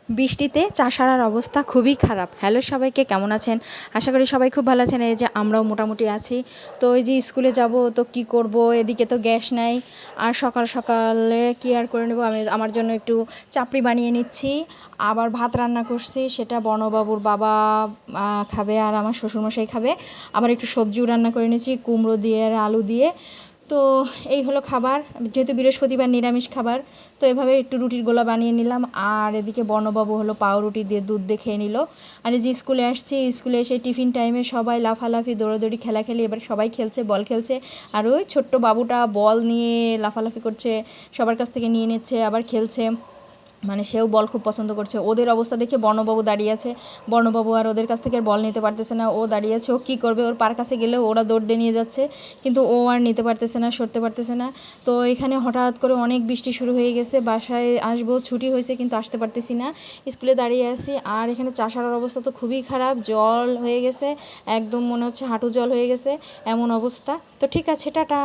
বৃষ্টিতে চাষাঢ়ার অবস্থা খুবই খারাপ। হ্যালো সবাইকে, কেমন আছেন? আশা করি সবাই খুব ভালো আছেন। এই যে আমরাও মোটামুটি আছি। তো এই যে স্কুলে যাব তো কি করব, এদিকে তো গ্যাস নাই। আর সকাল সকালে কি আর করে নেব, আমি আমার জন্য একটু চাপড়ি বানিয়ে নিচ্ছি। আবার ভাত রান্না করছি, সেটা বড়বাবুর বাবা খাবে আর আমার শ্বশুরমশাই খাবে। আবার একটু সবজিও রান্না করে নিয়েছি, কুমড়ো দিয়ে আর আলু দিয়ে। তো এই হলো খাবার, যেহেতু বৃহস্পতিবার নিরামিষ খাবার। তো এভাবে একটু রুটির গোলা বানিয়ে নিলাম। আর এদিকে বর্ণবাবু হলো পাউরুটি দিয়ে দুধ দিয়ে খেয়ে নিল। আর এই যে স্কুলে আসছি, স্কুলে এসে টিফিন টাইমে সবাই লাফালাফি দৌড়াদৌড়ি খেলাখেলি, এবার সবাই খেলছে, বল খেলছে। আর ওই ছোট্ট বাবুটা বল নিয়ে লাফালাফি করছে, সবার কাছ থেকে নিয়ে নিচ্ছে, আবার খেলছে। মানে সেও বল খুব পছন্দ করছে। ওদের অবস্থা দেখে বর্ণবাবু দাঁড়িয়ে আছে। বর্ণবাবু আর ওদের কাছ থেকে বল নিতে পারতেছে না, ও দাঁড়িয়ে আছে। ও কী করবে, ওর পার কাছে গেলেও ওরা দৌড় দিয়ে নিয়ে যাচ্ছে, কিন্তু ও আর নিতে পারতেছে না, সরতে পারতেছে না। তো এখানে হঠাৎ করে অনেক বৃষ্টি শুরু হয়ে গেছে, বাসায় আসবো, ছুটি হয়েছে কিন্তু আসতে পারতেছি না, স্কুলে দাঁড়িয়ে আছি। আর এখানে চাষার অবস্থা তো খুবই খারাপ, জল হয়ে গেছে একদম, মনে হচ্ছে হাঁটু জল হয়ে গেছে, এমন অবস্থা। তো ঠিক আছে, টাটা।